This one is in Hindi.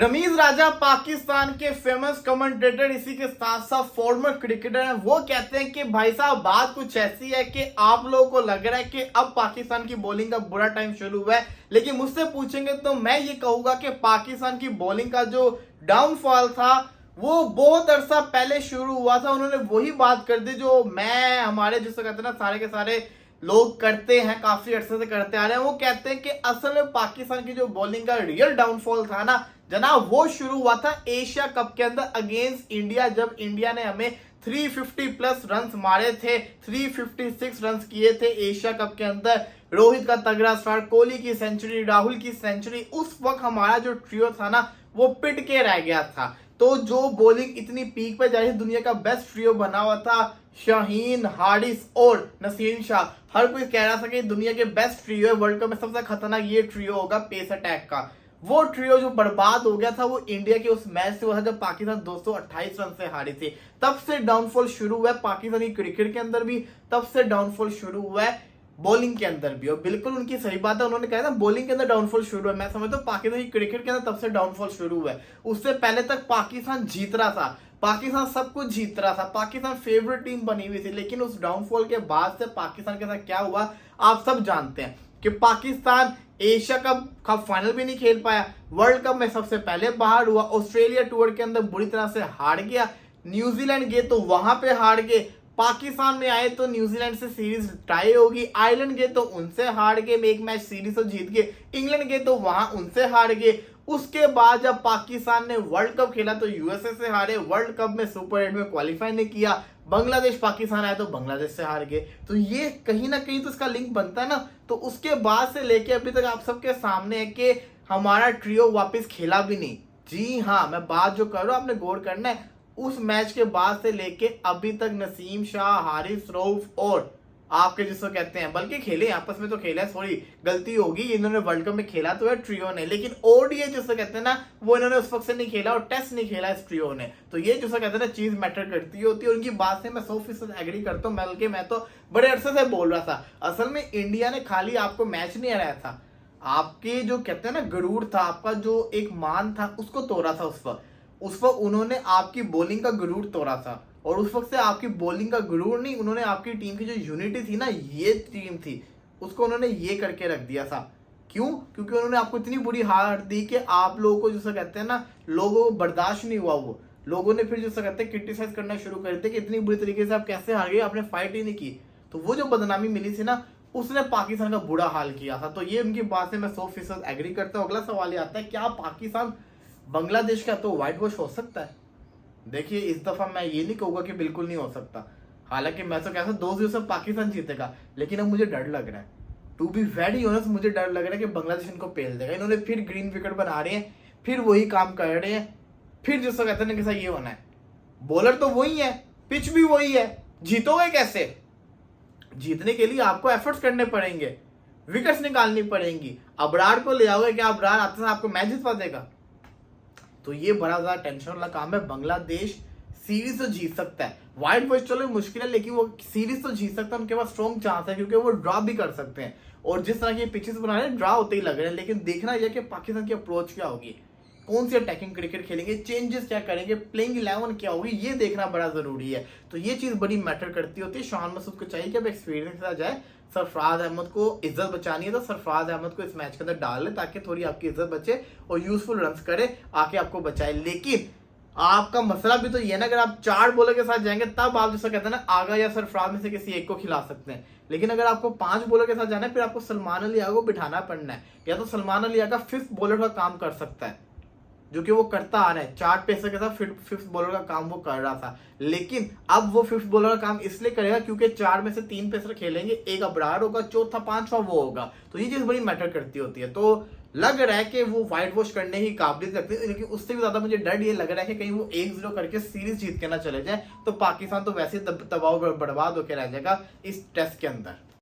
रमीज राजा पाकिस्तान के फेमस कमेंटेटर, इसी के साथ साथ फॉर्मर क्रिकेटर हैं। वो कहते हैं कि भाई साहब बात कुछ ऐसी है कि आप लोगों को लग रहा है कि अब पाकिस्तान की बॉलिंग का बुरा टाइम शुरू हुआ है, लेकिन मुझसे पूछेंगे तो मैं ये कहूंगा कि पाकिस्तान की बॉलिंग का जो डाउनफॉल था वो बहुत अरसा पहले शुरू हुआ था। उन्होंने वही बात कर दी जो मैं हमारे जिससे कहते हैं ना सारे के सारे लोग करते हैं, काफी अरसे से करते आ रहे हैं। वो कहते हैं कि असल में पाकिस्तान की जो बॉलिंग का रियल डाउनफॉल था ना जनाब, वो शुरू हुआ था एशिया कप के अंदर अगेंस्ट इंडिया, जब इंडिया ने हमें 350 प्लस रन मारे थे, 356 रन किए थे एशिया कप के अंदर। रोहित का तगड़ा स्टार्ट, कोहली की सेंचुरी, राहुल की सेंचुरी, उस वक्त हमारा जो ट्रियो था ना वो पिट के रह गया था। तो जो बॉलिंग इतनी पीक पे जा रही, दुनिया का बेस्ट ट्रियो बना हुआ था, शाहीन, हारिस और नसीम शाह। हर कोई कह रहा था कि दुनिया के बेस्ट ट्रियो है, वर्ल्ड कप में सबसे खतरनाक ये ट्रियो होगा पेस अटैक का। वो ट्रियो जो बर्बाद हो गया था वो इंडिया के उस मैच से हुआ था जब पाकिस्तान 228 रन से हारी थी। तब से डाउनफॉल शुरू हुआ है पाकिस्तानी क्रिकेट के अंदर भी, तब से डाउनफॉल शुरू हुआ है बॉलिंग के अंदर भी। और बिल्कुल उनकी सही बात है, उन्होंने कहा था बॉलिंग के अंदर डाउनफॉल शुरू है। मैं समझता हूँ पाकिस्तानी क्रिकेट के अंदर तब से डाउनफॉल शुरू हुआ है। उससे पहले तक पाकिस्तान जीत रहा था, पाकिस्तान सब कुछ जीत रहा था, पाकिस्तान फेवरेट टीम बनी हुई थी। लेकिन उस डाउनफॉल के बाद से पाकिस्तान के साथ क्या हुआ आप सब जानते हैं कि पाकिस्तान एशिया कप फाइनल भी नहीं खेल पाया, वर्ल्ड कप में सबसे पहले बाहर हुआ, ऑस्ट्रेलिया टूर के अंदर बुरी तरह से हार गया, न्यूजीलैंड गए तो वहां पे हार गए, पाकिस्तान में आए तो न्यूजीलैंड से सीरीज टाई होगी, आयरलैंड गए तो उनसे हार गए, एक मैच सीरीज तो जीत गए, इंग्लैंड गए तो वहां उनसे हार गए। उसके बाद जब पाकिस्तान ने वर्ल्ड कप खेला तो यूएसए से हारे, वर्ल्ड कप में सुपर 8 में क्वालिफाई नहीं किया, बांग्लादेश पाकिस्तान आया तो बांग्लादेश से हार गए। तो ये कहीं ना कहीं तो इसका लिंक बनता है ना। तो उसके बाद से लेके अभी तक आप सबके सामने है कि हमारा ट्रियो वापस खेला भी नहीं। जी हाँ, मैं बात जो कर रहा हूं आपने गौर करना है, उस मैच के बाद से लेके अभी तक नसीम शाह, हारिस रऊफ और आपके जिसको कहते हैं, बल्कि खेले आपस में तो खेला, सॉरी गलती होगी, इन्होंने वर्ल्ड कप में खेला तो है ट्रियो ने, लेकिन ओडीआई जिसको कहते हैं ना वो इन्होंने उस वक्त से नहीं खेला और टेस्ट नहीं खेला इस ट्रियो ने। तो ये जिसको कहते हैं ना चीज मैटर करती होती है। उनकी बात से मैं 100% एग्री करता हूँ, बल्कि मैं तो बड़े अरसे से बोल रहा था। असल में इंडिया ने खाली आपको मैच नहीं हराया था, आपके जो कहते हैं ना गरूर था, आपका जो एक मान था उसको तोड़ा था। उस वक्त उन्होंने आपकी बॉलिंग का गरूर तोड़ा था, और उस वक्त से आपकी बॉलिंग का गुरूर नहीं, उन्होंने आपकी टीम की जो यूनिटी थी ना, ये टीम थी, उसको उन्होंने ये करके रख दिया था। क्यों? क्योंकि उन्होंने आपको इतनी बुरी हार दी कि आप लोगों को जिसे कहते हैं ना, लोगों को बर्दाश्त नहीं हुआ। वो लोगों ने फिर जिसे कहते हैं क्रिटिसाइज करना शुरू कर दिया कि इतनी बुरी तरीके से आप कैसे हार गए, आपने फाइट ही नहीं की। तो वो जो बदनामी मिली थी ना, उसने पाकिस्तान का बुरा हाल किया था। तो ये उनकी बात से मैं 100% एग्री करता हूँ। अगला सवाल ये आता है, क्या पाकिस्तान बांग्लादेश का तो व्हाइट वॉश हो सकता है? देखिए इस दफा मैं ये नहीं कहूंगा कि बिल्कुल नहीं हो सकता, हालांकि मैं तो कहता 2-0 से पाकिस्तान जीतेगा, लेकिन अब मुझे डर लग रहा है, टू बी वेरी ऑनेस्ट मुझे डर लग रहा है कि बांग्लादेश इनको पेल देगा। इन्होंने फिर ग्रीन विकेट बना रहे हैं, फिर वही काम कर रहे हैं, फिर जिसको कहते हैं कि ये होना है, बॉलर तो वही है, पिच भी वही है, जीतोगे कैसे? जीतने के लिए आपको एफर्ट्स करने पड़ेंगे, विकेट्स निकालनी पड़ेंगी। अबरार को ले आओगे, क्या अबरार आते आपको मैच जितवा देगा? तो ये बड़ा ज्यादा टेंशन वाला काम है। बांग्लादेश सीरीज तो जीत सकता है, व्हाइट वॉश चलो मुश्किल है, लेकिन वो सीरीज तो जीत सकता है, उनके पास स्ट्रॉन्ग चांस है, क्योंकि वो ड्रॉ भी कर सकते हैं। और जिस तरह के पिचेस बना रहे हैं ड्रॉ होते ही लग रहे हैं। लेकिन देखना यह कि पाकिस्तान की अप्रोच क्या होगी, कौन सी अटैकिंग क्रिकेट खेलेंगे, चेंजेस क्या करेंगे, प्लेइंग 11 क्या होगी, ये देखना बड़ा जरूरी है। तो ये चीज बड़ी मैटर करती होती है। शान मसूद को चाहिए कि अब एक्सपीरियंस के साथ जाए, सरफराज अहमद को इज्जत बचानी है तो सरफराज अहमद को इस मैच के अंदर डाल ले, ताकि थोड़ी आपकी इज्जत बचे और यूजफुल रन करे, आके आपको बचाए। लेकिन आपका मसला भी तो ये ना, अगर आप 4 बॉलर के साथ जाएंगे तब आप जैसा कहते हैं ना आगा या सरफराज में से किसी एक को खिला सकते हैं। लेकिन अगर आपको 5 बॉलर के साथ जाना है, फिर आपको सलमान अली आगा को बिठाना पड़ना है, या तो सलमान अली आगा 5th बॉलर का काम कर सकता है, जो कि वो करता आ रहा है। 4 पेसर के साथ 5th बॉलर का काम वो कर रहा था, लेकिन अब वो 5th बॉलर का काम इसलिए करेगा क्योंकि 4 में से 3 पेसर खेलेंगे, एक अबरार होगा, चौथा 5वां वो होगा। तो ये चीज बड़ी मैटर करती होती है। तो लग रहा है कि वो व्हाइट वॉश करने की काबिलियत रखते हैं, लेकिन उससे भी ज्यादा मुझे डर ये लग रहा है कि कहीं वो 1-0 करके सीरीज जीत के ना चले जाए, तो पाकिस्तान तो वैसे तबाह बर्बाद होकर रह जाएगा इस टेस्ट के अंदर।